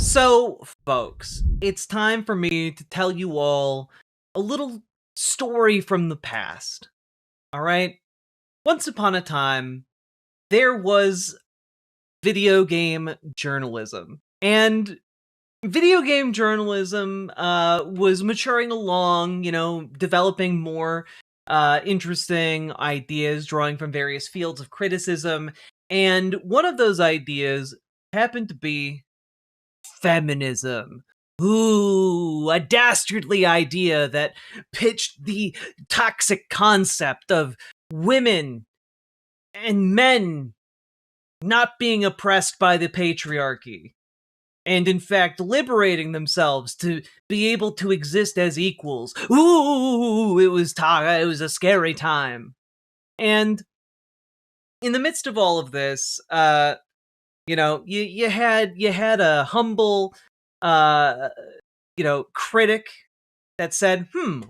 So, folks, it's time for me to tell you all a little story from the past. All right? Once upon a time, there was video game journalism. And video game journalism was maturing along, developing more interesting ideas, drawing from various fields of criticism. And one of those ideas happened to be feminism. Ooh, a dastardly idea that pitched the toxic concept of women and men not being oppressed by the patriarchy, and in fact liberating themselves to be able to exist as equals. Ooh, it was a scary time. And in the midst of all of this, you had a humble critic that said,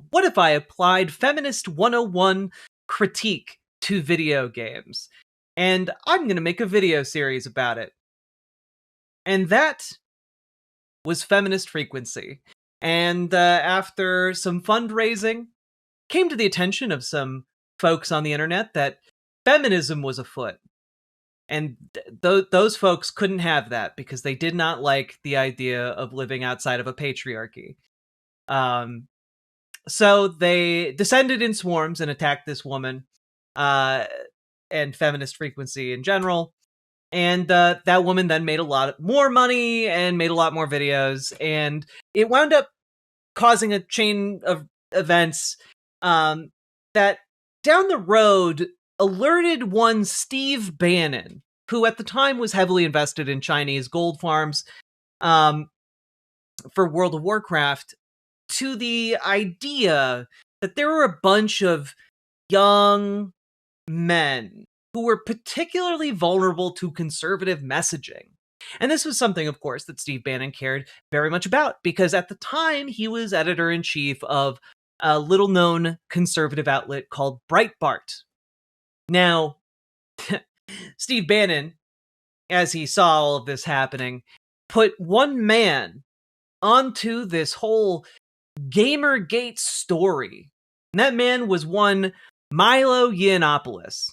what if I applied feminist 101 critique to video games? And I'm going to make a video series about it. And that was Feminist Frequency. And after some fundraising, came to the attention of some folks on the internet that feminism was afoot. And those folks couldn't have that because they did not like the idea of living outside of a patriarchy. So they descended in swarms and attacked this woman and Feminist Frequency in general. And that woman then made a lot more money and made a lot more videos. And it wound up causing a chain of events that down the road alerted one Steve Bannon, who at the time was heavily invested in Chinese gold farms for World of Warcraft, to the idea that there were a bunch of young men who were particularly vulnerable to conservative messaging. And this was something, of course, that Steve Bannon cared very much about, because at the time he was editor-in-chief of a little-known conservative outlet called Breitbart. Now, Steve Bannon, as he saw all of this happening, put one man onto this whole Gamergate story. And that man was one Milo Yiannopoulos.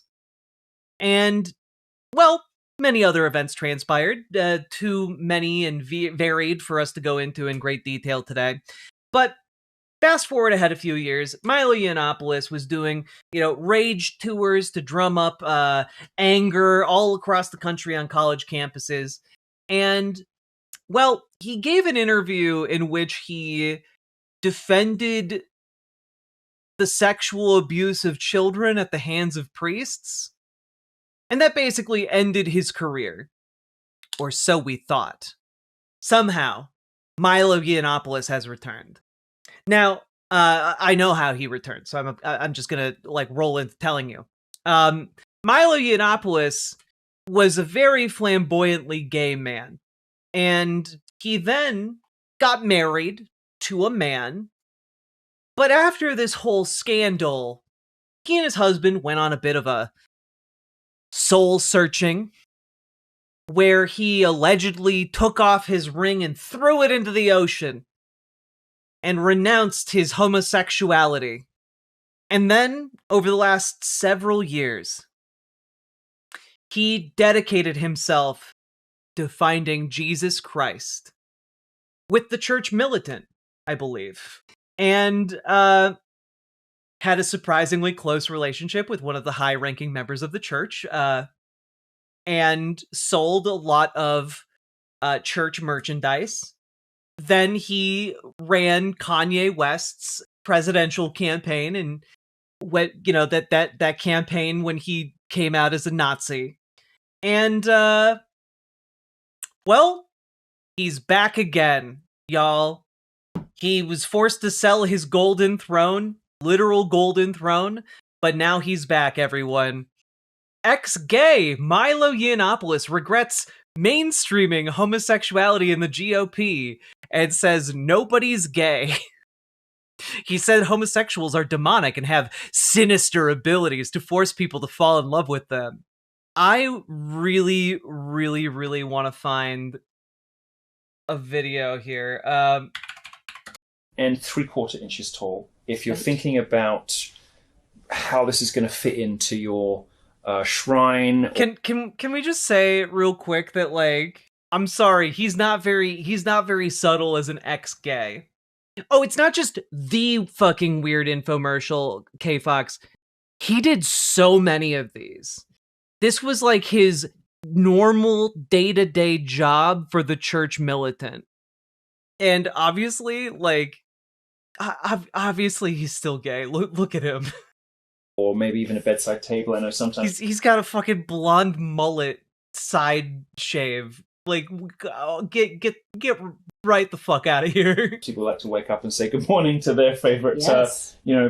And, well, many other events transpired, too many and varied for us to go into in great detail today. But fast forward ahead a few years, Milo Yiannopoulos was doing, rage tours to drum up anger all across the country on college campuses. And, well, he gave an interview in which he defended the sexual abuse of children at the hands of priests. And that basically ended his career. Or so we thought. Somehow, Milo Yiannopoulos has returned. Now, I know how he returned, so I'm just gonna roll into telling you. Milo Yiannopoulos was a very flamboyantly gay man, and he then got married to a man. But after this whole scandal, he and his husband went on a bit of a soul searching, where he allegedly took off his ring and threw it into the ocean and renounced his homosexuality. And then, over the last several years, he dedicated himself to finding Jesus Christ with the church militant, I believe. And had a surprisingly close relationship with one of the high-ranking members of the church, and sold a lot of church merchandise. Then he ran Kanye West's presidential campaign, and that campaign when he came out as a Nazi. And well, he's back again, y'all. He was forced to sell his golden throne, literal golden throne, but now he's back, everyone. Ex-gay Milo Yiannopoulos regrets mainstreaming homosexuality in the GOP and says nobody's gay. He said homosexuals are demonic and have sinister abilities to force people to fall in love with them. I really, really, really want to find a video here. And 3/4 inches tall. If you're thinking about how this is going to fit into your shrine, can we just say real quick that, like, I'm sorry, he's not very subtle as an ex-gay. Oh, it's not just the fucking weird infomercial, K-Fox. He did so many of these. This was like his normal day-to-day job for the church militant. And obviously, like, obviously he's still gay. Look at him. Or maybe even a bedside table. I know sometimes He's got a fucking blonde mullet side shave. Like, get right the fuck out of here. People like to wake up and say good morning to their favorite,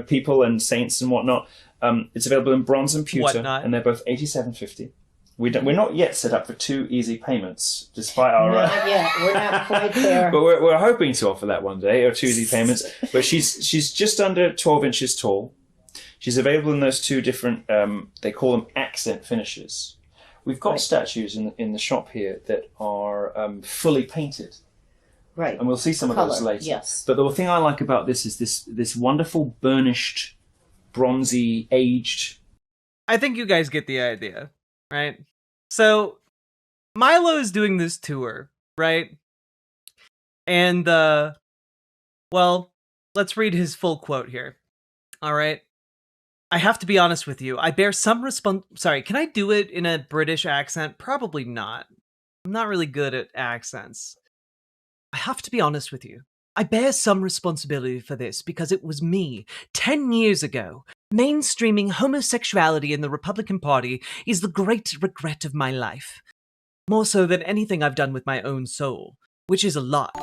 people and saints and whatnot. It's available in bronze and pewter, and they're both $87.50. We're not yet set up for 2 easy payments, despite our. Not yet. We're not quite there. But we're hoping to offer that one day, or 2 easy payments. But she's just under 12 inches tall. She's available in those 2 different. They call them accent finishes. We've got statues in the shop here that are fully painted. Right. And we'll see some of those later. Yes. But the thing I like about this is this wonderful burnished, bronzy, aged. I think you guys get the idea, right? So Milo is doing this tour, right? And well, let's read his full quote here. All right. I have to be honest with you. I bear some Sorry, can I do it in a British accent? Probably not. I'm not really good at accents. I have to be honest with you. I bear some responsibility for this because it was me, 10 years ago. Mainstreaming homosexuality in the Republican Party is the great regret of my life. More so than anything I've done with my own soul, which is a lot.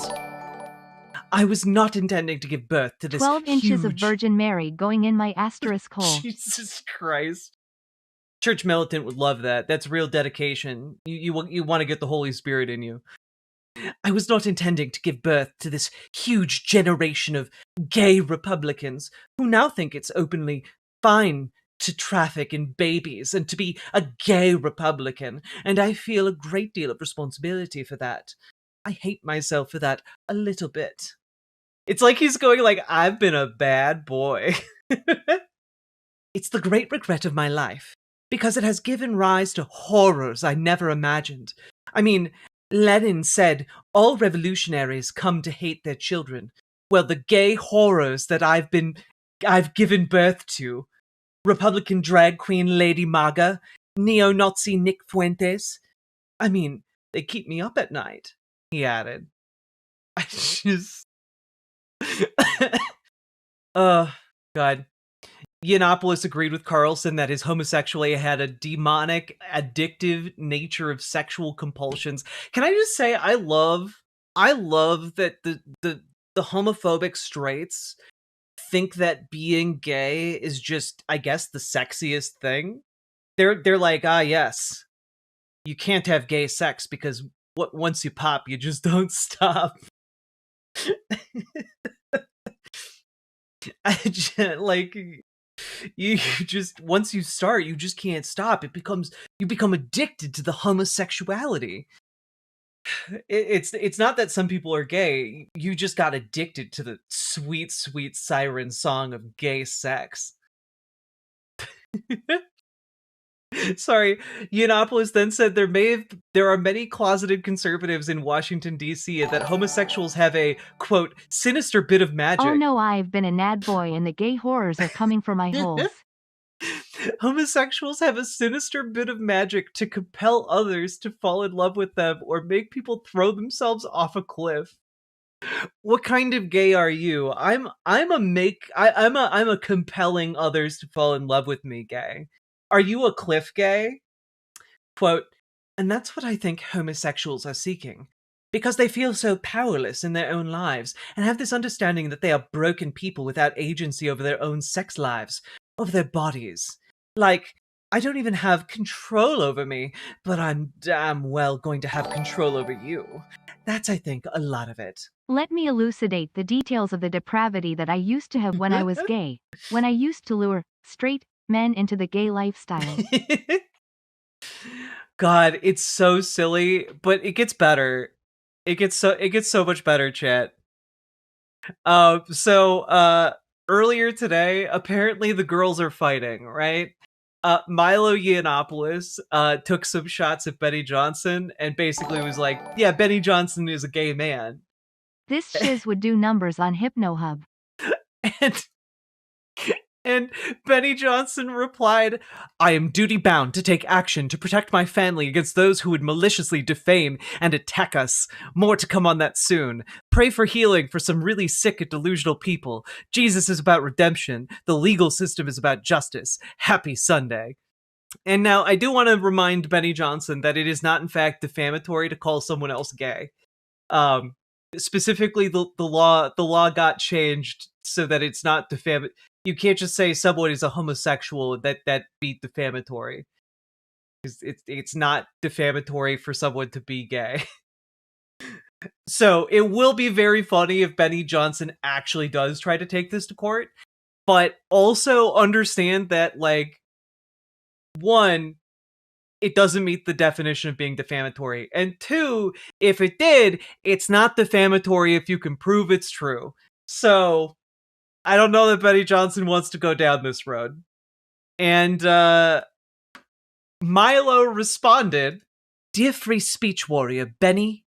I was not intending to give birth to this 12 inches of Virgin Mary going in my asterisk hole. Jesus Christ. Church militant would love that. That's real dedication. You want to get the Holy Spirit in you. I was not intending to give birth to this huge generation of gay Republicans who now think it's openly fine to traffic in babies and to be a gay Republican, and I feel a great deal of responsibility for that. I hate myself for that a little bit. It's like he's going like, I've been a bad boy. It's the great regret of my life, because it has given rise to horrors I never imagined. I mean, Lenin said, all revolutionaries come to hate their children. Well, the gay horrors that I've given birth to. Republican drag queen Lady Maga, neo-Nazi Nick Fuentes. I mean, they keep me up at night, he added. I just... God. Yiannopoulos agreed with Carlson that his homosexuality had a demonic, addictive nature of sexual compulsions. Can I just say, I love that the homophobic straights think that being gay is just, I guess, the sexiest thing. They're like, yes, you can't have gay sex because once you pop, you just don't stop. Like, you just, once you start, you just can't stop. You become addicted to the homosexuality. It's not that some people are gay. You just got addicted to the sweet, sweet siren song of gay sex. Sorry, Yiannopoulos then said there are many closeted conservatives in Washington, D.C. that homosexuals have a, quote, sinister bit of magic. Oh no, I've been a nad boy and the gay horrors are coming for my holes. Homosexuals have a sinister bit of magic to compel others to fall in love with them or make people throw themselves off a cliff. What kind of gay are you? I'm a compelling others to fall in love with me gay. Are you a cliff gay? Quote, and that's what I think homosexuals are seeking. Because they feel so powerless in their own lives and have this understanding that they are broken people without agency over their own sex lives, over their bodies. Like, I don't even have control over me, but I'm damn well going to have control over you. That's, I think, a lot of it. Let me elucidate the details of the depravity that I used to have when I was gay, when I used to lure straight men into the gay lifestyle. God, it's so silly, but it gets better. It gets so much better, chat. So earlier today, apparently the girls are fighting, right? Milo Yiannopoulos took some shots at Benny Johnson and basically was like, yeah, Benny Johnson is a gay man. This shiz would do numbers on HypnoHub. And and Benny Johnson replied, I am duty bound to take action to protect my family against those who would maliciously defame and attack us. More to come on that soon. Pray for healing for some really sick and delusional people. Jesus is about redemption. The legal system is about justice. Happy Sunday. And now I do want to remind Benny Johnson that it is not in fact defamatory to call someone else gay. Specifically, the law got changed so that it's not defamatory. You can't just say someone is a homosexual that be defamatory. It's not defamatory for someone to be gay. So it will be very funny if Benny Johnson actually does try to take this to court, but also understand that, like, one, it doesn't meet the definition of being defamatory, and two, if it did, it's not defamatory if you can prove it's true. So I don't know that Benny Johnson wants to go down this road. And Milo responded, Dear free speech warrior Benny,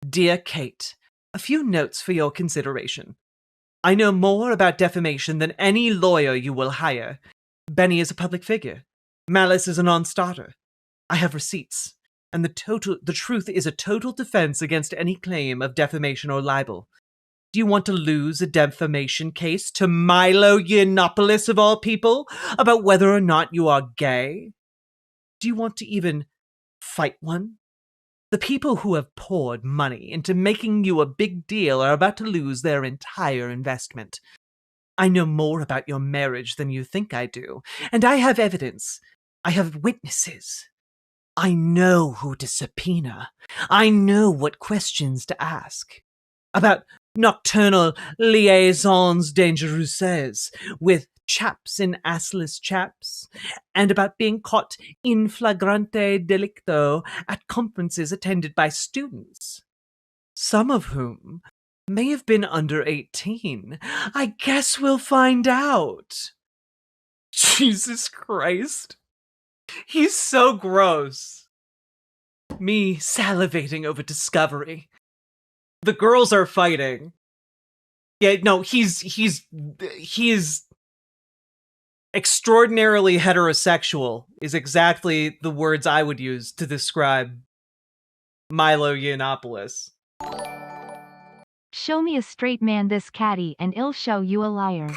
dear Kate, a few notes for your consideration. I know more about defamation than any lawyer you will hire. Benny is a public figure. Malice is a non-starter. I have receipts, and the truth is a total defense against any claim of defamation or libel. Do you want to lose a defamation case to Milo Yiannopoulos of all people about whether or not you are gay? Do you want to even fight one? The people who have poured money into making you a big deal are about to lose their entire investment. I know more about your marriage than you think I do, and I have evidence. I have witnesses. I know who to subpoena. I know what questions to ask. About nocturnal liaisons dangereuses with chaps in assless chaps, and about being caught in flagrante delicto at conferences attended by students, some of whom may have been under 18. I guess we'll find out. Jesus Christ. He's so gross. Me salivating over discovery. The girls are fighting. Yeah, no, he is extraordinarily heterosexual is exactly the words I would use to describe Milo Yiannopoulos. Show me a straight man this catty and I'll show you a liar.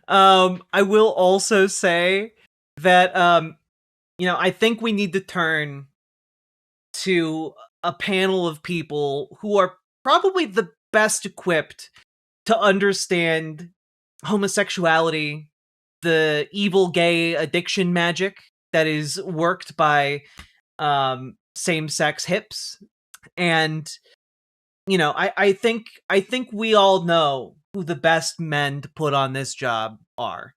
I will also say that I think we need to turn to a panel of people who are probably the best equipped to understand homosexuality, the evil gay addiction magic that is worked by same-sex hips, and I think we all know who the best men to put on this job are.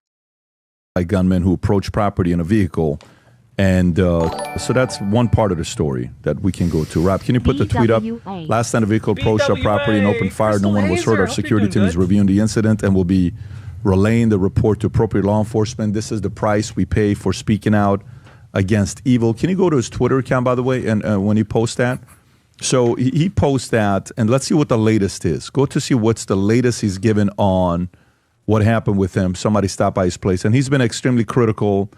Gunmen who approach property in a vehicle. And so that's one part of the story that we can go to. Rob, can you put the tweet up? Last time a vehicle approached our property and opened fire, no one was hurt. Our security team is reviewing the incident and will be relaying the report to appropriate law enforcement. This is the price we pay for speaking out against evil. Can you go to his Twitter account, by the way, and when he posts that? So he posts that, and let's see what the latest is. Go to see what's the latest he's given on what happened with him. Somebody stopped by his place, and he's been extremely critical.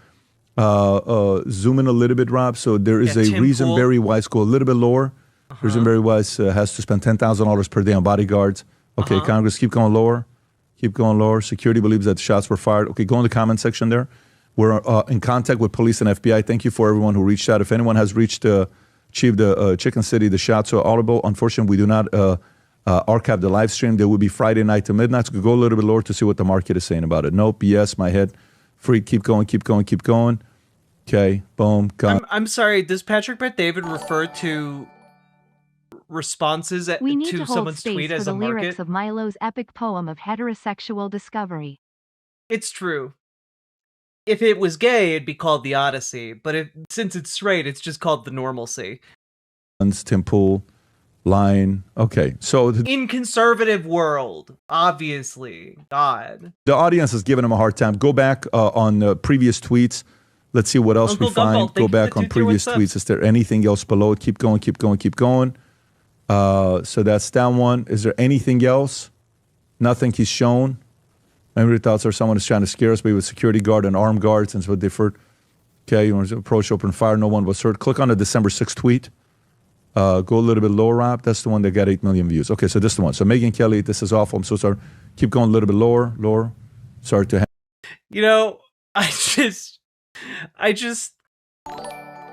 Zoom in a little bit, Rob. So there is a Tim reason Pool. Very Wise go a little bit lower. Reason Very Wise has to spend $10,000 per day on bodyguards. Okay, Congress, keep going lower. Keep going lower. Security believes that shots were fired. Okay, go in the comment section there. We're in contact with police and FBI. Thank you for everyone who reached out. If anyone has reached Chief the Chicken City, the shots are audible. Unfortunately, we do not archive the live stream. There will be Friday night to midnight. So go a little bit lower to see what the market is saying about it. Nope, yes, my head. Free, keep going, keep going, keep going. Okay, boom. I'm sorry, does Patrick Bet David refer to responses We need to to hold someone's space tweet for as the a market? lyrics of Milo's epic poem of heterosexual discovery. It's true. If it was gay, it'd be called the Odyssey, but since it's straight, it's just called the Normalcy. Tim Pool, line. Okay, so in conservative world, obviously, God. The audience is giving him a hard time. Go back on previous tweets. Let's see what else Uncle we find. Go back on previous tweets. Is there anything else below it? Keep going, keep going, keep going. So that's that one. Is there anything else? Nothing he's shown. Memory thoughts are someone is trying to scare us, but he was security guard and armed guards, and so deferred. Okay, you want to approach, open fire. No one was hurt. Click on the December 6th tweet. Go a little bit lower, Rob. That's the one that got 8 million views. Okay, so this is the one. So Megyn Kelly, this is awful. I'm so sorry. Keep going a little bit lower, lower. Sorry to have. You know, I just,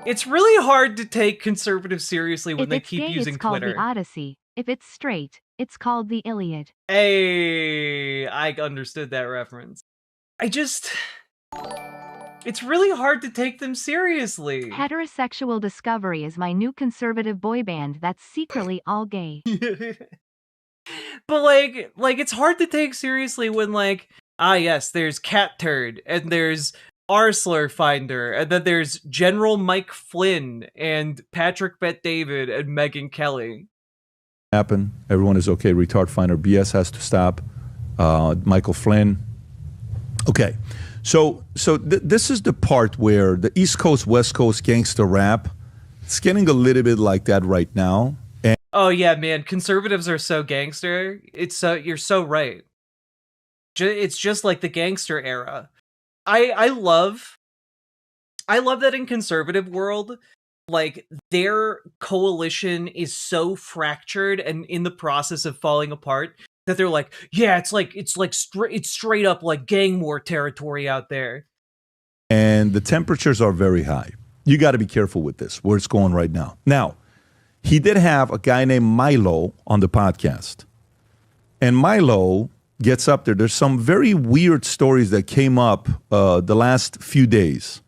it's really hard to take conservatives seriously when they keep using it's called Twitter. The Odyssey. If it's straight, it's called the Iliad. Hey, I understood that reference. It's really hard to take them seriously. Heterosexual Discovery is my new conservative boy band that's secretly all gay. But like it's hard to take seriously when yes, there's Cat Turd and there's Arsler Finder and then there's General Mike Flynn and Patrick Bet David and Megyn Kelly. Happen. Everyone is okay. Retard Finder. BS has to stop. Michael Flynn. Okay. So this is the part where the East Coast, West Coast gangster rap, it's getting a little bit like that right now. And oh yeah, man, conservatives are so gangster. You're so right. It's just like the gangster era. I love that in conservative world, like their coalition is so fractured and in the process of falling apart that they're like, yeah, it's straight up like gang war territory out there. And the temperatures are very high. You got to be careful with this, where it's going right now. Now, he did have a guy named Milo on the podcast. And Milo gets up there. There's some very weird stories that came up the last few days.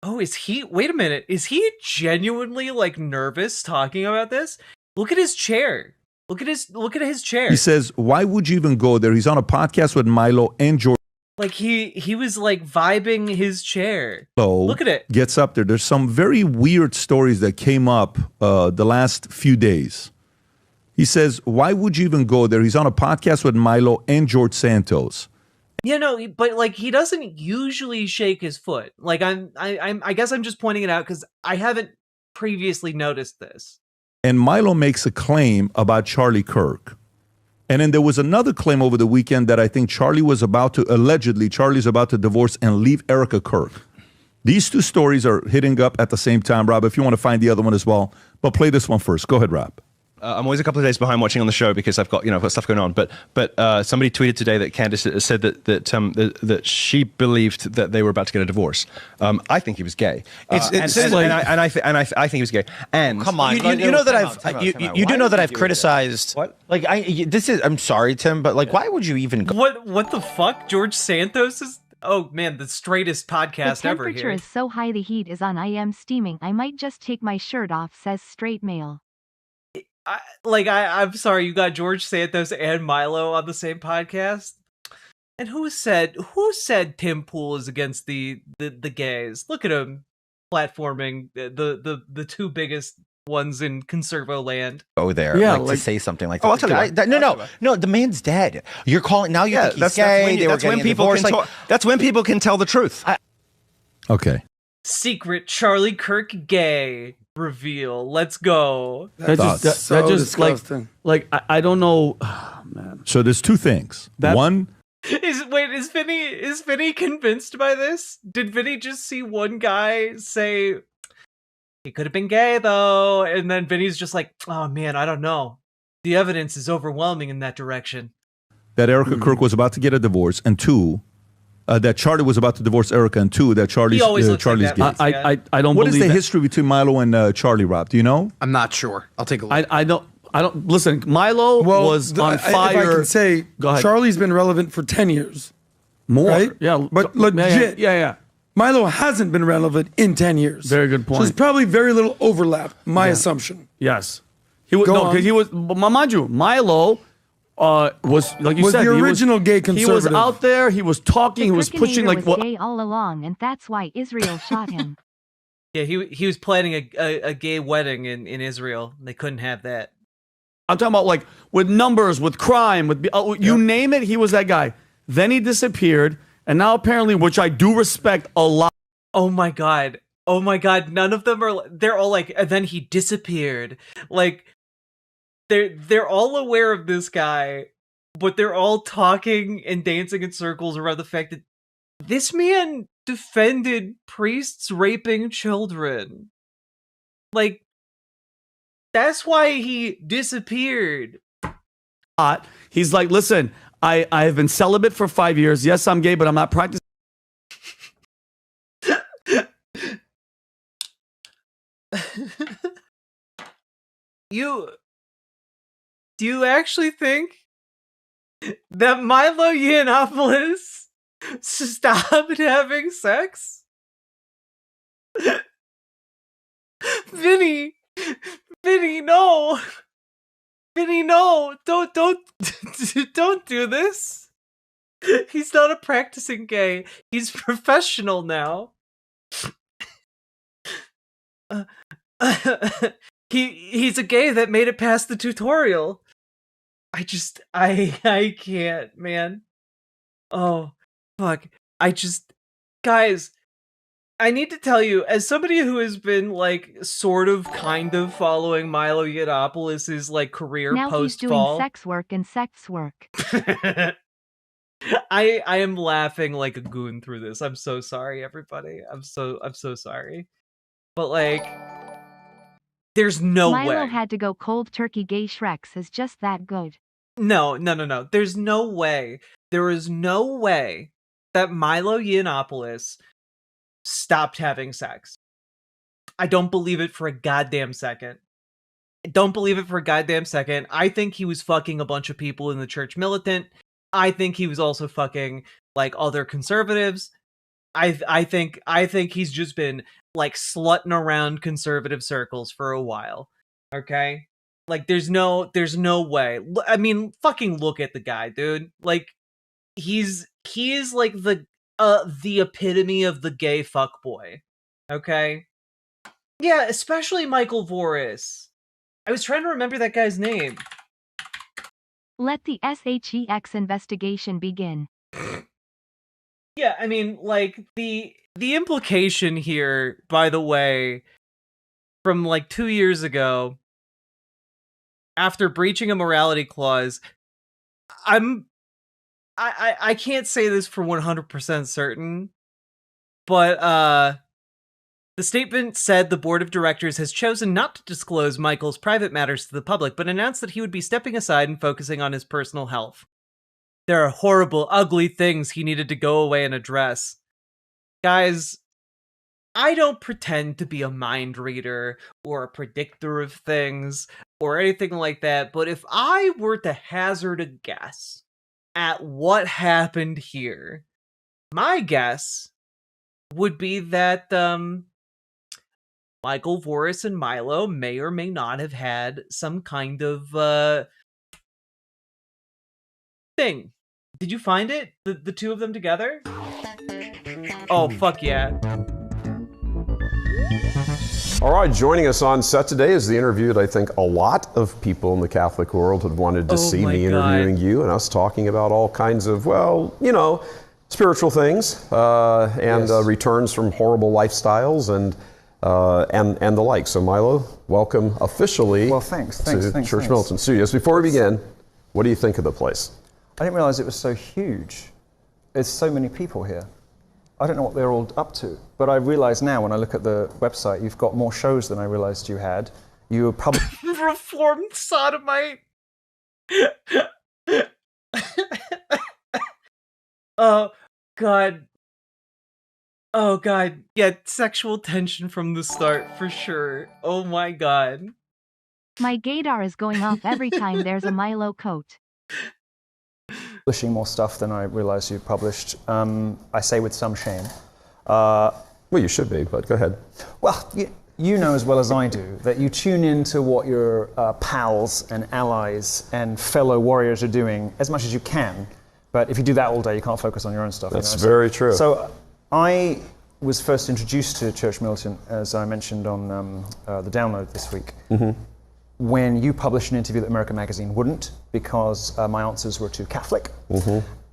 Oh, wait a minute. Is he genuinely like nervous talking about this? Look at his chair. Look at his chair. He says, why would you even go there? He's on a podcast with Milo and George. Like he was like vibing his chair. So look at it. Gets up there. There's some very weird stories that came up the last few days. He says, why would you even go there? He's on a podcast with Milo and George Santos. Yeah, no, but like he doesn't usually shake his foot. Like I guess I'm just pointing it out because I haven't previously noticed this. And Milo makes a claim about Charlie Kirk. And then there was another claim over the weekend that I think Charlie's about to divorce and leave Erica Kirk. These two stories are hitting up at the same time, Rob, if you want to find the other one as well. But play this one first. Go ahead, Rob. I'm always a couple of days behind watching on the show because I've got stuff going on. But somebody tweeted today that Candace said that she believed that they were about to get a divorce. I think he was gay. I think he was gay. And come on, you know that you do know that I've criticized. What? Like I'm sorry, Tim, but like, why would you even go? What the fuck? George Santos is. Oh man, the straightest podcast ever here. The temperature is so high, the heat is on. I am steaming. I might just take my shirt off. Says straight male. I'm sorry, you got George Santos and Milo on the same podcast? And who said Tim Pool is against the gays? Look at him platforming the two biggest ones in conservo land. Oh, there, yeah, like to say something like that. Oh, I'll tell you. No, the man's dead. You're calling now. You think he's gay. That's when people can tell the truth. Okay. Secret Charlie Kirk gay reveal. Let's go. That's just like I don't know. Oh, man. So there's two things. One is Vinny convinced by this? Did Vinny just see one guy say he could have been gay though, and then Vinny's just like, oh man, I don't know. The evidence is overwhelming in that direction. That Erica Kirk was about to get a divorce, and two, that Charlie was about to divorce Erica, and two, that Charlie's gay. I don't. What is the history between Milo and Charlie, Rob? Do you know? I'm not sure. I'll take a look. I don't listen. Milo was on fire. If I can say, Charlie's been relevant for 10 years. More, right? Yeah, but legit. Yeah. Milo hasn't been relevant in 10 years. Very good point. So there's probably very little overlap. My assumption. Yes, he was. Because he was. Mind you, Milo. Was like you said, the original gay conservative. He was out there. He was talking. He was pushing like what? Gay all along, and that's why Israel shot him. Yeah, he was planning a gay wedding in Israel. They couldn't have that. I'm talking about like with numbers, with crime, with you name it. He was that guy. Then he disappeared, and now apparently, which I do respect a lot. Oh my god! None of them are. They're all like, and then he disappeared. Like they're all aware of this guy, but they're all talking and dancing in circles around the fact that this man defended priests raping children. Like, that's why he disappeared. He's like, listen, I have been celibate for 5 years. Yes, I'm gay, but I'm not practicing. Do you actually think that Milo Yiannopoulos stopped having sex? Vinny, no. Vinny, no. Don't do this. He's not a practicing gay. He's professional now. He's a gay that made it past the tutorial. I can't, man. Oh, fuck. Guys, I need to tell you, as somebody who has been, like, sort of, kind of following Milo Yiannopoulos' like, career now post-fall. He's doing sex work. I am laughing like a goon through this. I'm so sorry, everybody. I'm so sorry. But, like, there's no way. Milo had to go cold turkey. Gay Shreks is just that good. No. There's no way. There is no way that Milo Yiannopoulos stopped having sex. I don't believe it for a goddamn second. I think he was fucking a bunch of people in the church militant. I think he was also fucking, like, other conservatives. I think he's just been, like, slutting around conservative circles for a while. Okay? Like, there's no way. I mean, fucking look at the guy, dude. Like, he is like the epitome of the gay fuckboy. Okay? Yeah, especially Michael Voris. I was trying to remember that guy's name. Let the SHEX investigation begin. Yeah, I mean, like, the implication here, by the way, from, like, 2 years ago, after breaching a morality clause, I can't say this for 100% certain, but, the statement said the board of directors has chosen not to disclose Michael's private matters to the public, but announced that he would be stepping aside and focusing on his personal health. There are horrible, ugly things he needed to go away and address. Guys, I don't pretend to be a mind reader or a predictor of things or anything like that, but if I were to hazard a guess at what happened here, my guess would be that, Michael Voris and Milo may or may not have had some kind of, thing. Did you find it? The two of them together? Oh, fuck yeah. All right, joining us on set today is the interview that I think a lot of people in the Catholic world had wanted to see me interviewing you and us talking about all kinds of, well, you know, spiritual things and returns from horrible lifestyles and the like. So Milo, welcome officially to Church Militant Studios. Before we begin, what do you think of the place? I didn't realize it was so huge. There's so many people here. I don't know what they're all up to, but I realize now when I look at the website, you've got more shows than I realized you had. You were probably Reformed sodomite. Oh God. Oh God. Yeah, sexual tension from the start for sure. Oh my God. My gaydar is going off every time there's a Milo coat. publishing more stuff than I realized you published. I say with some shame. Well, you should be, but go ahead. Well, you know as well as I do that you tune into what your pals and allies and fellow warriors are doing as much as you can. But if you do that all day, you can't focus on your own stuff. That's very true. So I was first introduced to church militant, as I mentioned on the download this week, when you published an interview that American Magazine wouldn't, because my answers were too Catholic.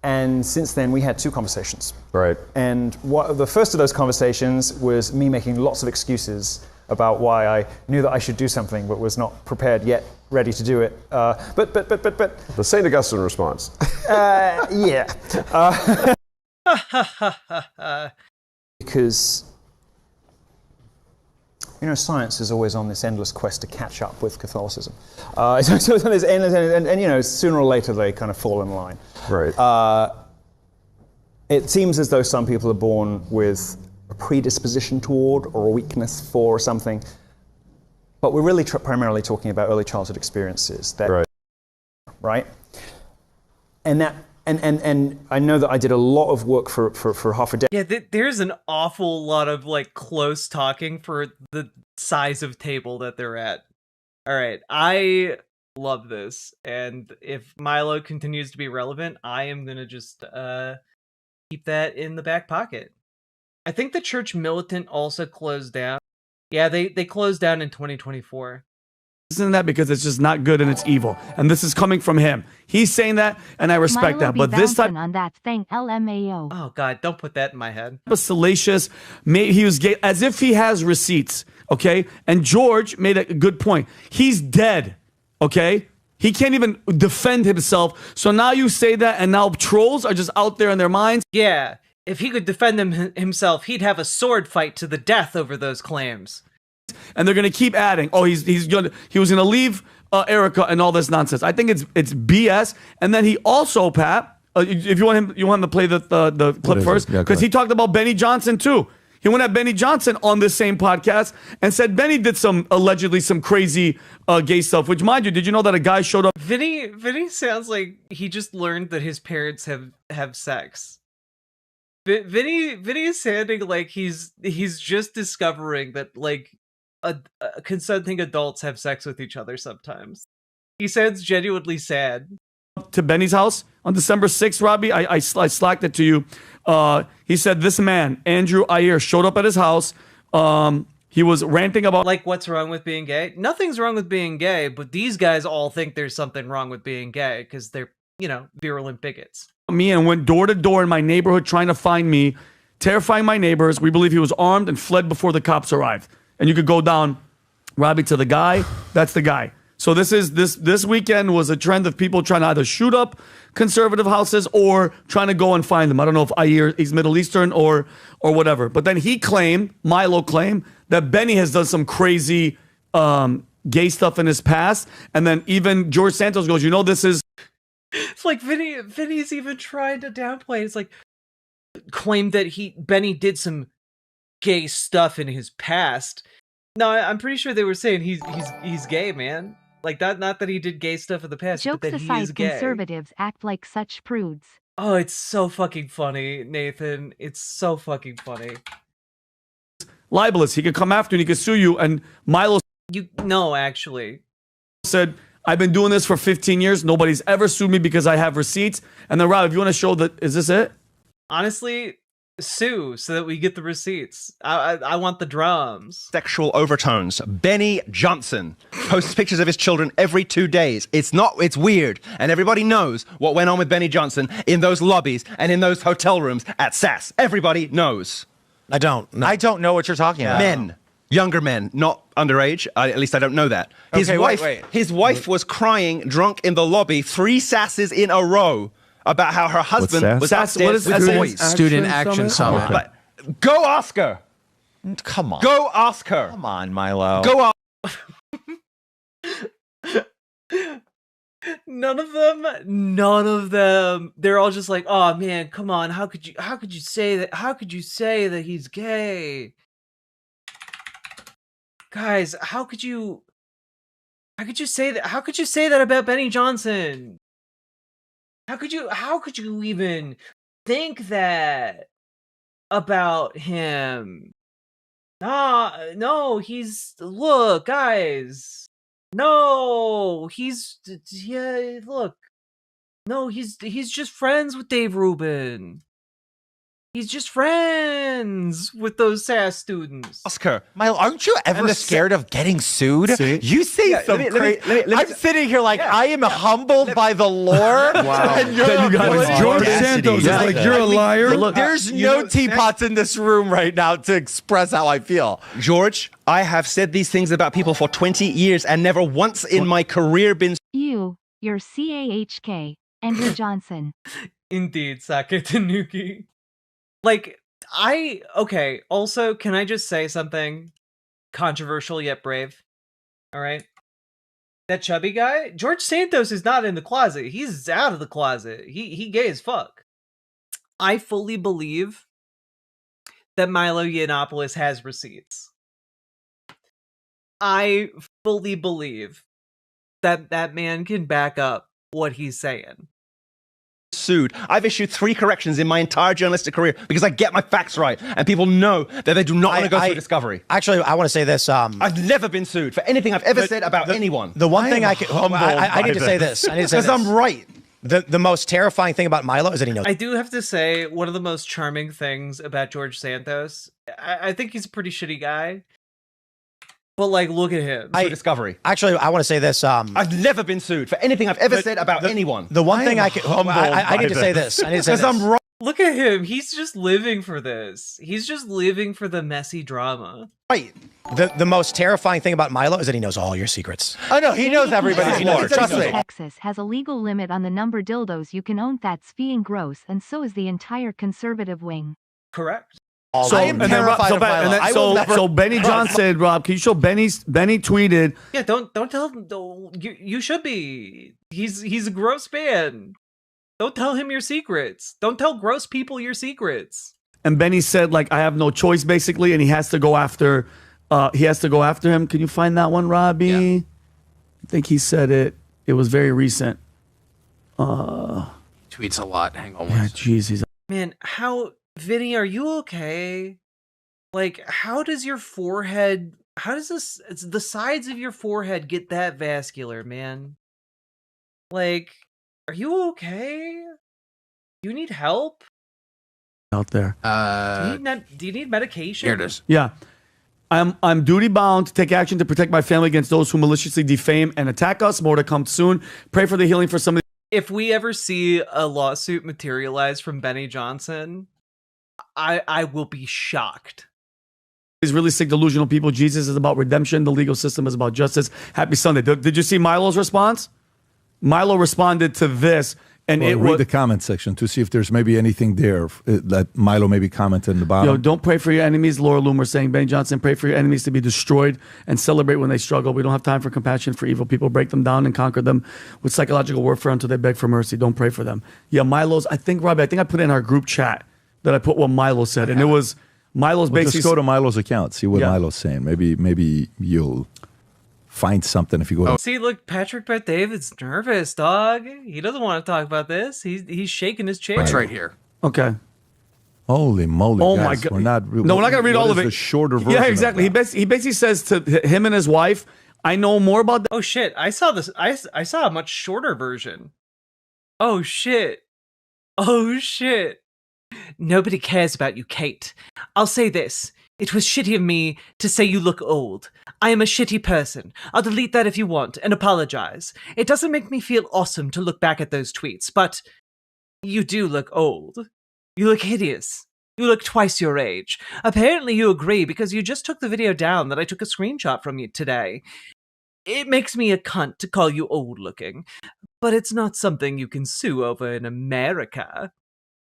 And since then, we had 2 conversations. Right. And the first of those conversations was me making lots of excuses about why I knew that I should do something, but was not prepared yet, ready to do it. But. The St. Augustine response. Yeah. Because, science is always on this endless quest to catch up with Catholicism. So there's endless, and sooner or later they kind of fall in line. Right. It seems as though some people are born with a predisposition toward or a weakness for or something, but we're really primarily talking about early childhood experiences. Right? And that. And I know that I did a lot of work for half a day. Yeah, there's an awful lot of close talking for the size of table that they're at. All right, I love this, and if Milo continues to be relevant, I am gonna just keep that in the back pocket. I think the church militant also closed down. Yeah, they closed down in 2024. Isn't that because it's just not good and it's evil, and this is coming from him. He's saying that, and I respect Milo that. But this time on that thing, LMAO. Oh God, don't put that in my head. Salacious, he was gay, as if he has receipts. Okay, and George made a good point. He's dead. Okay, he can't even defend himself. So now you say that, and now trolls are just out there in their minds. Yeah, if he could defend himself, he'd have a sword fight to the death over those claims. And they're gonna keep adding. Oh, he was gonna leave Erica and all this nonsense. I think it's BS. And then he also, Pat, if you want him to play the clip first, because he talked about Benny Johnson too. He went at Benny Johnson on this same podcast and said Benny did allegedly some crazy gay stuff. Which, mind you, did you know that a guy showed up? Vinny sounds like he just learned that his parents have sex. Vinny is sounding like he's just discovering that consenting adults have sex with each other sometimes. He sounds genuinely sad. To Benny's house on December 6th, Robbie, I slacked it to you. He said this man, Andrew Ayer, showed up at his house. He was ranting about what's wrong with being gay. Nothing's wrong with being gay, but these guys all think there's something wrong with being gay because they're virulent bigots. Me, and went door to door in my neighborhood trying to find me, terrifying my neighbors. We believe he was armed and fled before the cops arrived. And you could go down, Robbie, to the guy. That's the guy. So this weekend was a trend of people trying to either shoot up conservative houses or trying to go and find them. I don't know if Ayer is Middle Eastern or whatever. But then Milo claimed that Benny has done some crazy gay stuff in his past. And then even George Santos goes, this is... It's like Vinny's even trying to downplay it. It's like, claimed that Benny did some gay stuff in his past. No, I'm pretty sure they were saying he's gay, man. Like that, not that he did gay stuff in the past, Jokes but that aside, he is gay. conservatives act like such prudes. Oh, it's so fucking funny, Nathan. It's so fucking funny. Libelous. He could come after you and he could sue you. And Milo... actually. Said, I've been doing this for 15 years. Nobody's ever sued me because I have receipts. And then, Rob, if you want to show that, is this it? Honestly... sue so that we get the receipts. I want the drums. Sexual overtones. Benny Johnson posts pictures of his children every 2 days. It's weird. And everybody knows what went on with Benny Johnson in those lobbies and in those hotel rooms at SAS. Everybody knows. I don't know what you're talking about. Men. Younger men, not underage. At least I don't know that. His wife was crying drunk in the lobby 3 SASs in a row about how her husband was upstairs with boys. Student Action Summit. But go ask her. Come on. Go ask her. Come on, Milo. Go ask. None of them. They're all just like, oh man, come on. How could you say that? How could you say that he's gay? Guys, how could you say that? How could you say that about Benny Johnson? How could you even think that about him? No, look, guys. No, look. No, he's just friends with Dave Rubin. He's just friends with those SAS students. Oscar, Milo, aren't you ever scared of getting sued? See? You say some crazy. I'm sitting here like I am humbled by the lore. Wow. And you're That you guys like, George Santos is like, you're a liar. Look, there's no teapots in this room right now to express how I feel. George, I have said these things about people for 20 years and never once in my career been. You're CAHK, Andrew Johnson. Indeed, Sake Tanuki. Like, okay, also, can I just say something controversial yet brave? All right? That chubby guy, George Santos is not in the closet. He's out of the closet. He gay as fuck. I fully believe that Milo Yiannopoulos has receipts. I fully believe that that man can back up what he's saying. Sued. I've issued 3 corrections in my entire journalistic career because I get my facts right, and people know that they do not want to go through discovery. Actually, I want to say this. I've never been sued for anything I've ever said about anyone. The one thing I need to say this. Because I'm right. The most terrifying thing about Milo is that he knows. I do have to say, one of the most charming things about George Santos, I think he's a pretty shitty guy. But, like, look at him. Discovery. Actually, I want to say this. I've never been sued for anything I've ever said about anyone. The one thing I need to say this. Because I'm right. Look at him. He's just living for this. He's just living for the messy drama. Right. The most terrifying thing about Milo is that he knows all your secrets. Oh, no, he knows everybody's lore. Trust me. Texas has a legal limit on the number dildos you can own. That's being gross, and so is the entire conservative wing. Correct. So, I am terrified of Milo. So Benny Johnson, Rob, can you show Benny tweeted? Yeah, don't tell him. You should be. He's a gross man. Don't tell him your secrets. Don't tell gross people your secrets. And Benny said, like, I have no choice, basically, and he has to go after him. Can you find that one, Robbie? Yeah. I think he said it. It was very recent. Tweets a lot. Hang on. Yeah, jeez, Man, Vinny, are you okay? Like, how does the sides of your forehead get that vascular, man? Like, are you okay? Do you need help? Out there. Do you need medication? Here it is. Yeah. I'm duty bound to take action to protect my family against those who maliciously defame and attack us. More to come soon. Pray for the healing for some of the. If we ever see a lawsuit materialize from Benny Johnson, I will be shocked. These really sick, delusional people. Jesus is about redemption. The legal system is about justice. Happy Sunday. Did you see Milo's response? Milo responded to this, and read the comment section to see if there's maybe anything there that Milo maybe commented in the bottom. Yo, don't pray for your enemies. Laura Loomer saying, Benny Johnson, pray for your enemies to be destroyed and celebrate when they struggle. We don't have time for compassion for evil people. Break them down and conquer them with psychological warfare until they beg for mercy. Don't pray for them. Yeah, Milo's. Robbie, I think I put in our group chat that I put what Milo said, and it was Milo's basically. Just go to Milo's account, see what Milo's saying. Maybe you'll find something if you go. See, look, Patrick Bet David's nervous, dog. He doesn't want to talk about this. He's shaking his chair. It's right here. Okay. Holy moly! Oh guys, my God! We're not gonna read all of it. The shorter version. Yeah, exactly. He basically says to him and his wife, "I know more about." Oh shit! I saw this. I saw a much shorter version. Oh shit! Oh shit! Nobody cares about you, Kate. I'll say this. It was shitty of me to say you look old. I am a shitty person. I'll delete that if you want and apologize. It doesn't make me feel awesome to look back at those tweets, but you do look old. You look hideous. You look twice your age. Apparently you agree because you just took the video down that I took a screenshot from you today. It makes me a cunt to call you old looking, but it's not something you can sue over in America.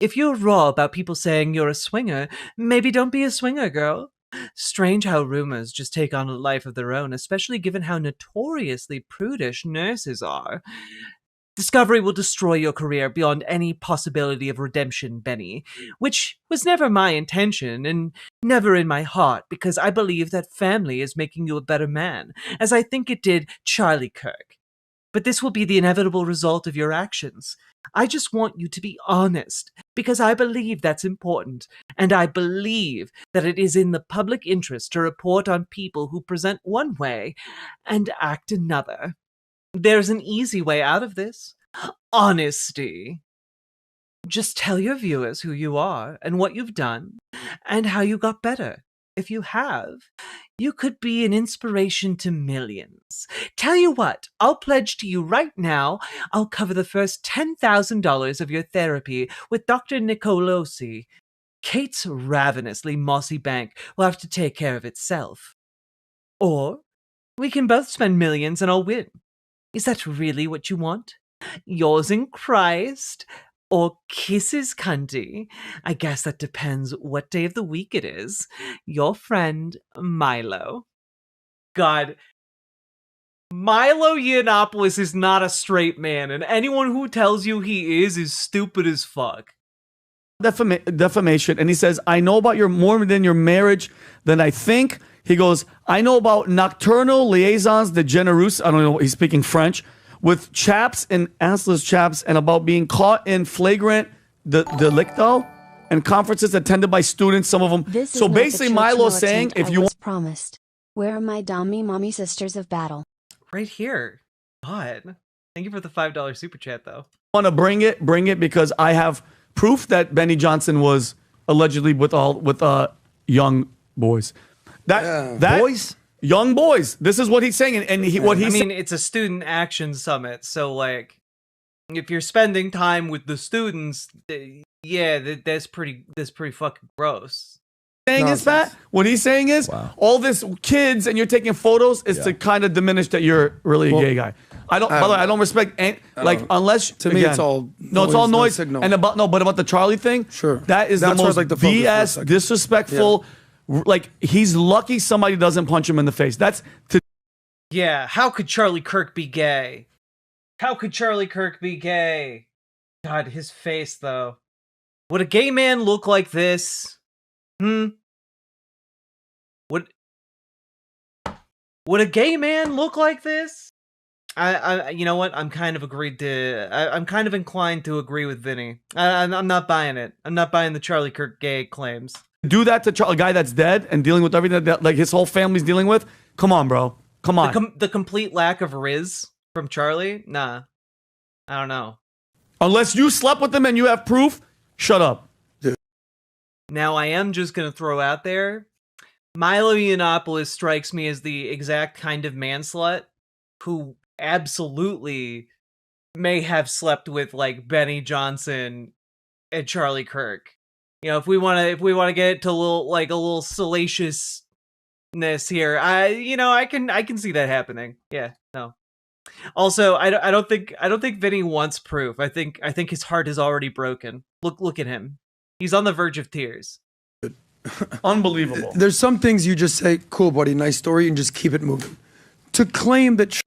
If you're raw about people saying you're a swinger, maybe don't be a swinger, girl. Strange how rumors just take on a life of their own, especially given how notoriously prudish nurses are. Discovery will destroy your career beyond any possibility of redemption, Benny, which was never my intention and never in my heart, because I believe that family is making you a better man, as I think it did Charlie Kirk. But this will be the inevitable result of your actions. I just want you to be honest, because I believe that's important, and I believe that it is in the public interest to report on people who present one way and act another. There's an easy way out of this. Honesty. Just tell your viewers who you are and what you've done and how you got better. If you have, you could be an inspiration to millions. Tell you what, I'll pledge to you right now, I'll cover the first $10,000 of your therapy with Dr. Nicolosi. Kate's ravenously mossy bank will have to take care of itself. Or we can both spend millions and I'll win. Is that really what you want? Yours in Christ? Or kisses, cunty? I guess that depends what day of the week it is. Your friend, Milo. God. Milo Yiannopoulos is not a straight man, and anyone who tells you he is stupid as fuck. Defamation, and he says, I know about your more than your marriage than I think. He goes, I know about nocturnal liaisons de generous. I don't know, he's speaking French. With chaps and assless chaps, and about being caught in flagrant delicto and conferences attended by students, some of them. This so is basically, Milo's saying, if you promised, where are my dummy mommy sisters of battle? Right here. God. Thank you for the $5 super chat, though. Want to bring it because I have proof that Benny Johnson was allegedly with young boys. That boys. Young boys. This is what he's saying, and it's a student action summit, so like, if you're spending time with the students, that's pretty fucking gross. What he's saying is, all this kids and you're taking photos is to kind of diminish that you're really a gay guy. By the way, I don't respect unless to me it's all it's all noise. And about the Charlie thing, that is the most BS, disrespectful. Like, he's lucky somebody doesn't punch him in the face. Yeah, how could Charlie Kirk be gay? How could Charlie Kirk be gay? God, his face, though. Would a gay man look like this? Would a gay man look like this? I you know what? I'm kind of inclined to agree with Vinny. I'm not buying it. I'm not buying the Charlie Kirk gay claims. Do that to a guy that's dead and dealing with everything that like his whole family's dealing with? Come on, bro. Come on. The complete lack of riz from Charlie? Nah. I don't know. Unless you slept with him and you have proof, shut up. Dude. Now, I am just going to throw out there, Milo Yiannopoulos strikes me as the exact kind of man-slut who absolutely may have slept with, like, Benny Johnson and Charlie Kirk. You know, if we want to get to a little salaciousness here, I can see that happening. Yeah, no. Also, I don't think Vinny wants proof. I think his heart is already broken. Look at him. He's on the verge of tears. Unbelievable. There's some things you just say, cool, buddy, nice story, and just keep it moving. To claim that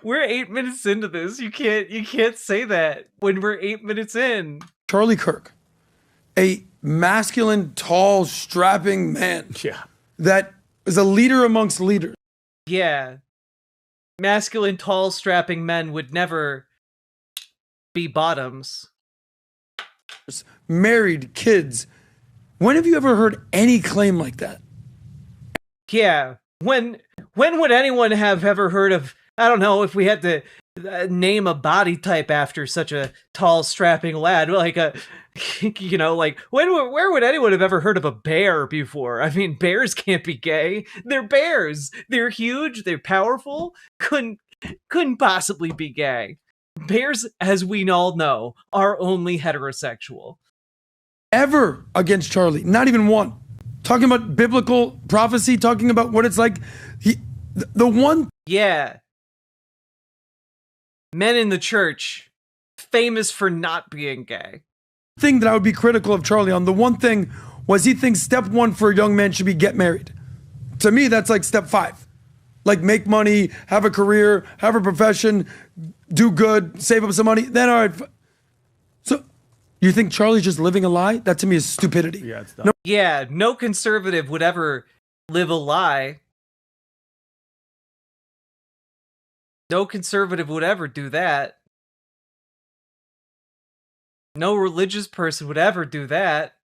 we're 8 minutes into this. You can't say that when we're 8 minutes in. Charlie Kirk, a masculine, tall, strapping man. Yeah. That is a leader amongst leaders. Yeah. Masculine, tall, strapping men would never be bottoms. Married, kids. When have you ever heard any claim like that? Yeah. When would anyone have ever heard of, I don't know, if we had to name a body type after such a tall, strapping lad, like where would anyone have ever heard of a bear before? I mean, bears can't be gay. They're bears. They're huge. They're powerful. Couldn't possibly be gay. Bears, as we all know, are only heterosexual. Ever against Charlie. Not even one. Talking about biblical prophecy, talking about what it's like. The one... Yeah. Men in the church, famous for not being gay. Thing that I would be critical of Charlie on, the one thing was he thinks step one for a young man should be get married. To me, that's like step 5. Like, make money, have a career, have a profession, do good, save up some money. Then, all right. So, you think Charlie's just living a lie? That to me is stupidity. Yeah, it's dumb. No conservative would ever live a lie. No conservative would ever do that. No religious person would ever do that.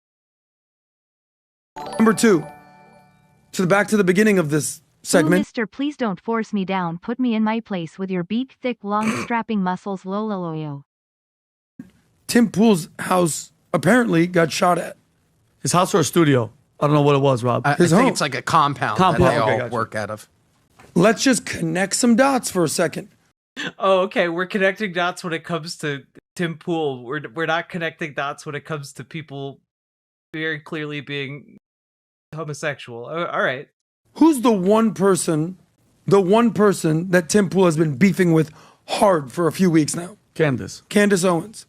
Number 2. Back to the beginning of this segment. Ooh, mister, please don't force me down. Put me in my place with your beak thick, long strapping muscles, lololoyo. Tim Pool's house apparently got shot at. His house or a studio? I don't know what it was, Rob. I His think home. it's like a compound that they all work out of. Let's just connect some dots for a second. Oh, okay. We're connecting dots when it comes to Tim Pool. We're not connecting dots when it comes to people very clearly being homosexual. All right. Who's the one person that Tim Pool has been beefing with hard for a few weeks now? Candace Owens.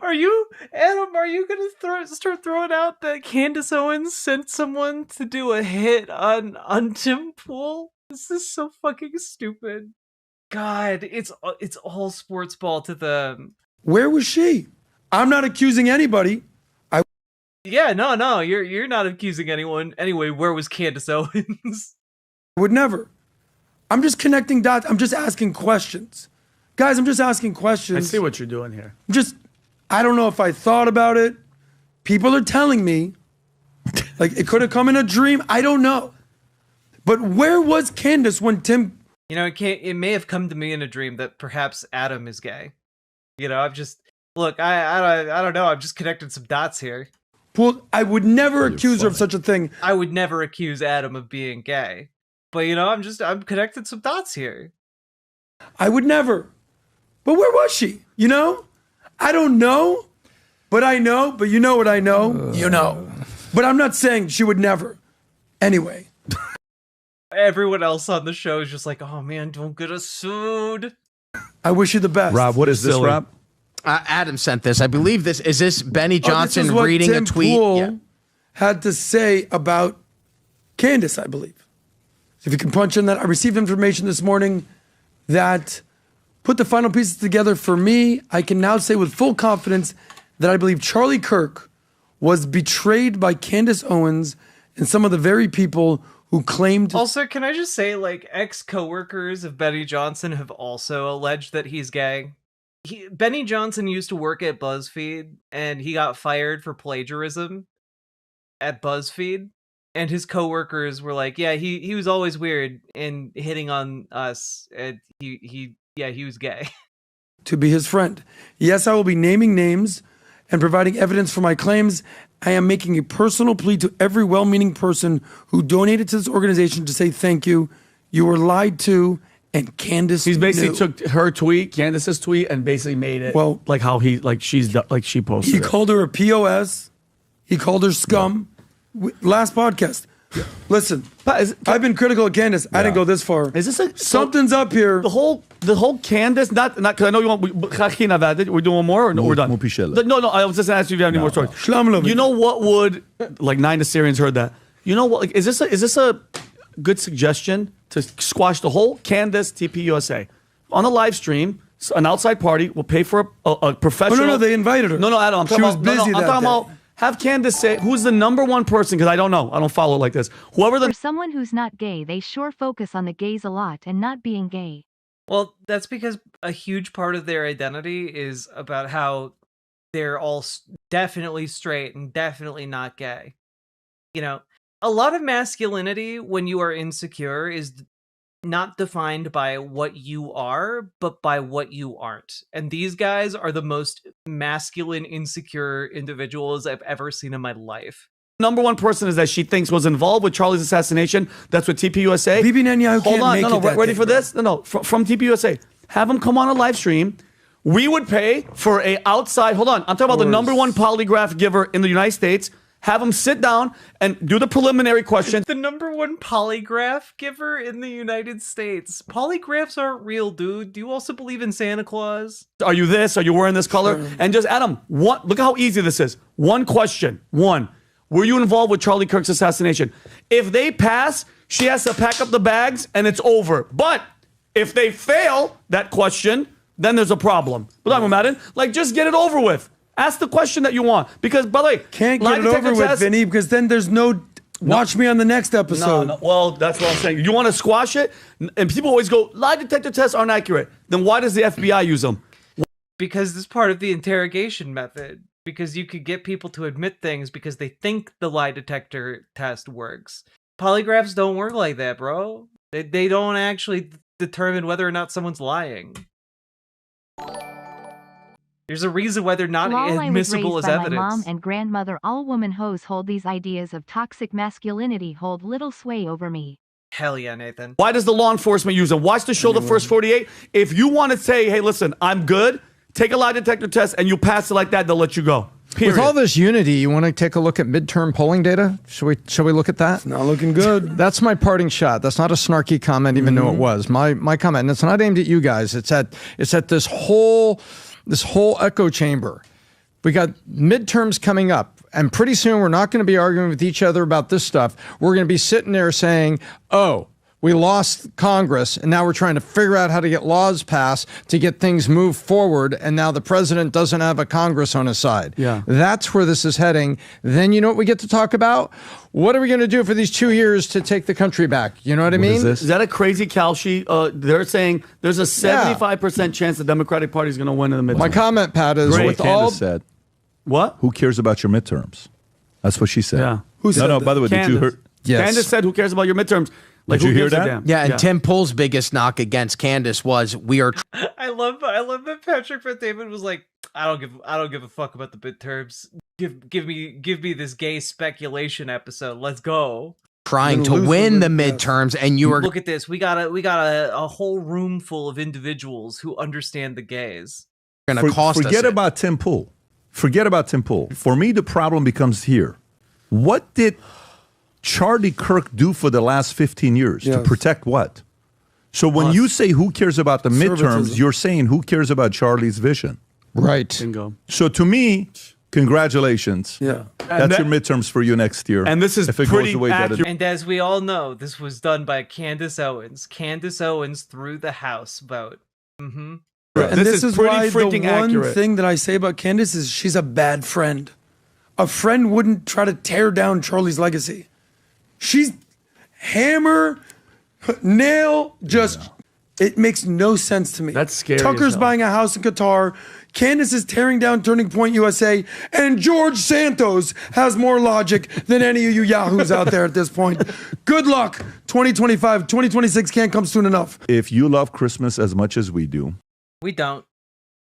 Are you, Adam, are you going to start throwing out that Candace Owens sent someone to do a hit on Tim Pool? This is so fucking stupid. God, it's all sports ball to them. Where was she? I'm not accusing anybody. Yeah, no, you're not accusing anyone. Anyway, where was Candace Owens? Would never. I'm just connecting dots. I'm just asking questions. Guys, I'm just asking questions. I see what you're doing here. I don't know if I thought about it. People are telling me, like, it could have come in a dream. I don't know. But where was Candace when Tim... You know, it may have come to me in a dream that perhaps Adam is gay. You know, I'm just... Look, I don't know. I'm just connecting some dots here. Well, I would never accuse her of such a thing. I would never accuse Adam of being gay. But, you know, I'm connecting some dots here. I would never. But where was she? You know? I don't know, but I know, but you know what I know? You know. But I'm not saying she would never. Anyway. Everyone else on the show is just like, oh man, don't get us sued. I wish you the best. Rob, what is this, Rob? Adam sent this. I believe this. Is this Benny Johnson this is what reading Tim a tweet? Pool had to say about Candace, I believe. So if you can punch in that. I received information this morning that put the final pieces together for me. I can now say with full confidence that I believe Charlie Kirk was betrayed by Candace Owens and some of the very people who claimed... Also, can I just say, like, ex-coworkers of Benny Johnson have also alleged that he's gay. Benny Johnson used to work at BuzzFeed, and he got fired for plagiarism at BuzzFeed. And his coworkers were like, yeah, he was always weird and hitting on us. And he was gay. To be his friend. Yes, I will be naming names and providing evidence for my claims. I am making a personal plea to every well-meaning person who donated to this organization to say thank you. You were lied to, and Candace He's basically knew. took her tweet, Candace's tweet, and basically made it like how she posted He it. called her a POS. He called her scum. Last podcast. Listen, I've been critical of Candace. I didn't go this far. Is this something's up here? The whole Candace, not because I know you want. We're doing more, or no, we're done. No. I was just asking if you have any more stories. You know what would like 9 Assyrians heard that? You know what? Like, is this a good suggestion to squash the whole Candace TPUSA on a live stream? An outside party will pay for a professional. Oh, no, they invited her. No, Adam. I'm talking was about. busy I'm that talking day. about. Have Candace say who's the number one person, because I don't know. I don't follow it like this. For someone who's not gay, they sure focus on the gays a lot and not being gay. Well, that's because a huge part of their identity is about how they're all definitely straight and definitely not gay. You know, a lot of masculinity when you are insecure is not defined by what you are, but by what you aren't. And these guys are the most masculine, insecure individuals I've ever seen in my life. Number one person is that she thinks was involved with Charlie's assassination. That's what TPUSA. Bibi Netanyahu Hold on, can't make it that ready day, for this? No, from TPUSA. Have him come on a live stream. We would pay for a outside. Hold on, I'm talking about the number one polygraph giver in the United States. Have him sit down and do the preliminary question. The number one polygraph giver in the United States. Polygraphs aren't real, dude. Do you also believe in Santa Claus? Are you this? Are you wearing this color? And just Adam, look how easy this is. One question. Were you involved with Charlie Kirk's assassination? If they pass, she has to pack up the bags and it's over. But if they fail that question, then there's a problem. But I'm Madden, like just get it over with. Ask the question that you want. Because, by the way, can't get it over with, Vinny, because then there's no watch me on the next episode. No. Well, that's what I'm saying. You want to squash it? And people always go, lie detector tests aren't accurate. Then why does the FBI use them? Because it's part of the interrogation method. Because you could get people to admit things because they think the lie detector test works. Polygraphs don't work like that, bro. They don't actually determine whether or not someone's lying. There's a reason why they're not Lol, I was admissible raised as by evidence. my mom and grandmother. All woman hoes hold these ideas of toxic masculinity hold little sway over me. Hell yeah, Nathan. Why does the law enforcement use them? Watch the show The First 48. If you want to say, hey, listen, I'm good, take a lie detector test and you pass it like that, they'll let you go. Period. With all this unity, you want to take a look at midterm polling data? Shall we look at that? It's not looking good. That's my parting shot. That's not a snarky comment, even though it was. My comment, and it's not aimed at you guys. It's at this whole echo chamber. We got midterms coming up, and pretty soon we're not going to be arguing with each other about this stuff. We're going to be sitting there saying, oh, we lost Congress, and now we're trying to figure out how to get laws passed to get things moved forward, and now the president doesn't have a Congress on his side. Yeah. That's where this is heading. Then you know what we get to talk about? What are we going to do for these 2 years to take the country back? You know what I mean? Is that a crazy cow sheet? They're saying there's a 75% chance the Democratic Party is going to win in the midterms. My comment, Pat, is Great. with Candace all... said, what? Who cares about your midterms? That's what she said. Yeah. Who said No, that? by the way, did you hear? Yes. Candace said, who cares about your midterms? Like, Did you who hear gives a that? damn? Yeah, and Tim Pool's biggest knock against Candace was we are I love that Patrick Bet-David was like, I don't give a fuck about the midterms. Give me this gay speculation episode. Let's go. trying to win the midterms, and you are Look at this. We got a whole room full of individuals who understand the gays. going to cost us. Forget about Tim Pool. Forget about Tim Pool. For me, the problem becomes here. What did Charlie Kirk do for the last 15 years to protect what? So when you say who cares about the midterms, you're saying who cares about Charlie's vision. Right. Bingo. So to me, congratulations. Yeah. That's your midterms for you next year. And this is if it pretty goes the way that accurate. And as we all know, this was done by Candace Owens. Candace Owens through the House vote. Mm-hmm. And this is pretty why the freaking one accurate. thing that I say about Candace is she's a bad friend. A friend wouldn't try to tear down Charlie's legacy. She's hammer, nail, just, it makes no sense to me. That's scary as Tucker's hell. buying a house in Qatar. Candace is tearing down Turning Point USA. And George Santos has more logic than any of you yahoos out there at this point. Good luck. 2025, 2026 can't come soon enough. if you love Christmas as much as we do, We don't.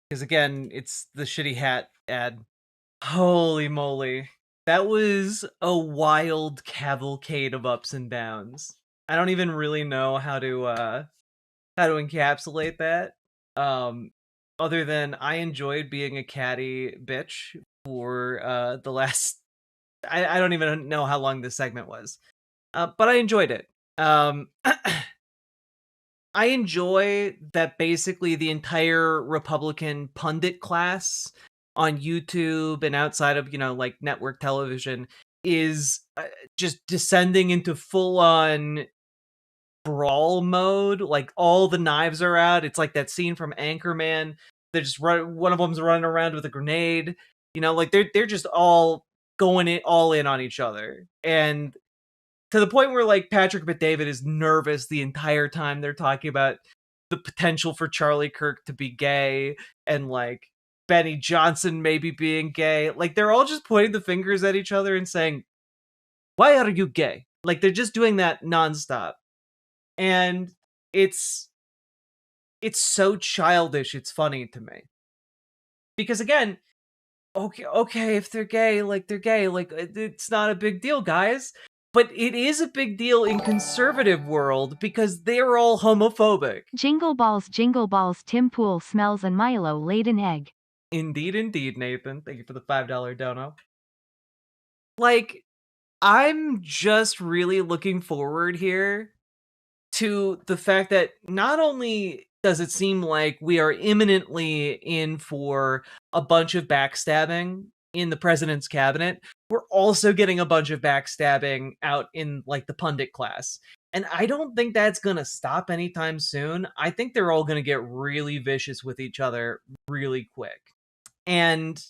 Because again, it's the shitty hat ad. Holy moly. That was a wild cavalcade of ups and downs. I don't even really know how to encapsulate that. Other than I enjoyed being a catty bitch for the last I don't even know how long this segment was. But I enjoyed it. I enjoy that basically the entire Republican pundit class on YouTube and outside of, like network television is just descending into full-on brawl mode. Like all the knives are out. It's like that scene from Anchorman. They're just one of them's running around with a grenade. Like they're just all going all in on each other. And to the point where like Patrick Bet-David is nervous the entire time they're talking about the potential for Charlie Kirk to be gay and like Benny Johnson maybe being gay. Like they're all just pointing the fingers at each other and saying, "Why are you gay?" Like they're just doing that nonstop. And it's so childish, it's funny to me. Because again, okay, if they're gay, like they're gay, like it's not a big deal, guys. But it is a big deal in conservative world because they're all homophobic. Jingle balls, Tim Pool smells and Milo laid an egg. Indeed, Nathan. Thank you for the $5 dono. Like, I'm just really looking forward here to the fact that not only does it seem like we are imminently in for a bunch of backstabbing in the president's cabinet, we're also getting a bunch of backstabbing out in like the pundit class. And I don't think that's going to stop anytime soon. I think they're all going to get really vicious with each other really quick. And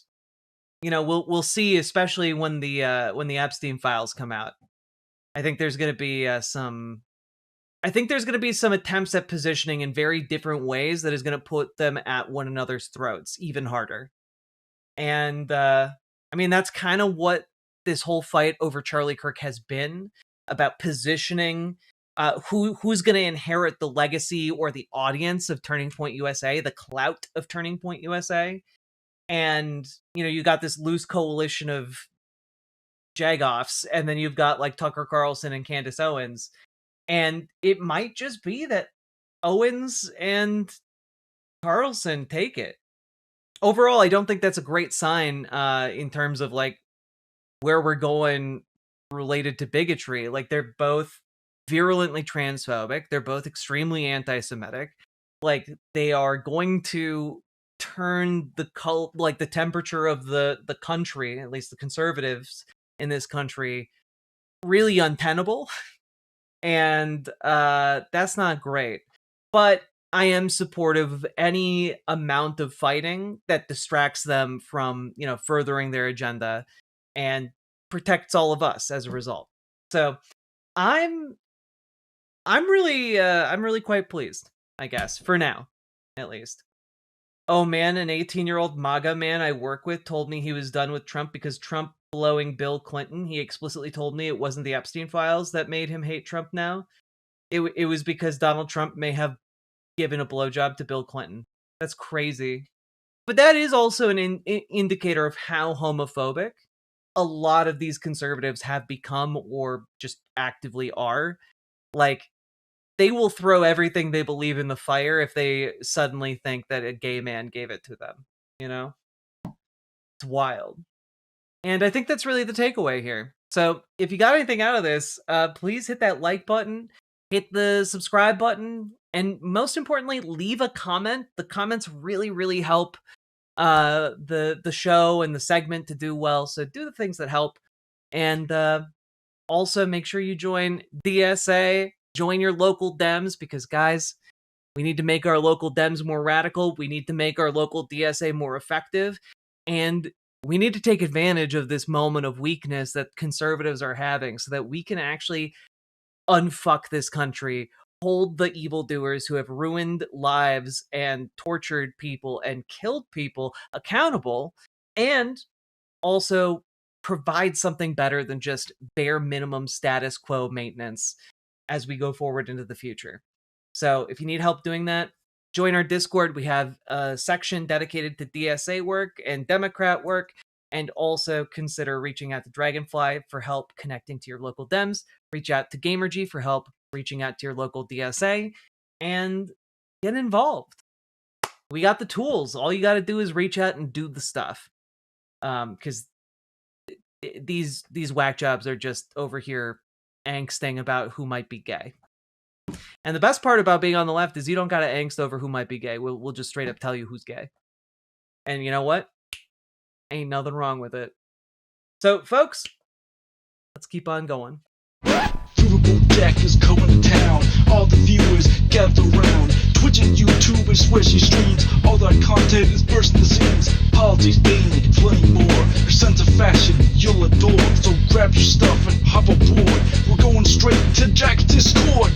we'll see, especially when the Epstein files come out. I think there's going to be some attempts at positioning in very different ways that is going to put them at one another's throats even harder. And that's kind of what this whole fight over Charlie Kirk has been about, positioning who's going to inherit the legacy or the audience of Turning Point USA, the clout of Turning Point USA. and you got this loose coalition of jagoffs, and then you've got like Tucker Carlson and Candace Owens, and it might just be that Owens and Carlson take it. Overall, I don't think that's a great sign in terms of like where we're going related to bigotry. Like, they're both virulently transphobic. They're both extremely anti-Semitic. Like, they are going to turn the temperature of the country, at least the conservatives in this country, really untenable. And that's not great. But I am supportive of any amount of fighting that distracts them from, furthering their agenda and protects all of us as a result. So I'm really quite pleased, I guess, for now, at least. Oh man, an 18-year-old MAGA man I work with told me he was done with Trump because Trump blowing Bill Clinton. He explicitly told me it wasn't the Epstein files that made him hate Trump now. It was because Donald Trump may have given a blowjob to Bill Clinton. That's crazy. But that is also an indicator of how homophobic a lot of these conservatives have become, or just actively are. Like, they will throw everything they believe in the fire if they suddenly think that a gay man gave it to them. It's wild. And I think that's really the takeaway here. So if you got anything out of this, please hit that like button, hit the subscribe button, and most importantly, leave a comment. The comments really, really help the show and the segment to do well. So do the things that help. And also make sure you join DSA, join your local Dems, because guys, we need to make our local Dems more radical. We need to make our local DSA more effective. And we need to take advantage of this moment of weakness that conservatives are having so that we can actually unfuck this country, hold the evildoers who have ruined lives and tortured people and killed people accountable, and also provide something better than just bare minimum status quo maintenance as we go forward into the future. So if you need help doing that, join our Discord. We have a section dedicated to DSA work and Democrat work, and also consider reaching out to Dragonfly for help connecting to your local Dems. Reach out to Gamergy for help reaching out to your local DSA, and get involved. We got the tools. All you got to do is reach out and do the stuff. Because these whack jobs are just over here angsting about who might be gay. And the best part about being on the left is you don't got to angst over who might be gay. We'll just straight up tell you who's gay. And you know what? Ain't nothing wrong with it. So, folks, let's keep on going. Riverboat Jack is going to town. All the viewers gather round. Twitch and YouTube is where she streams. All that content is bursting the seams. Politics, gaming, plenty more. Her sense of fashion you'll adore. So grab your stuff and hop aboard. We're going straight to Jack's Discord.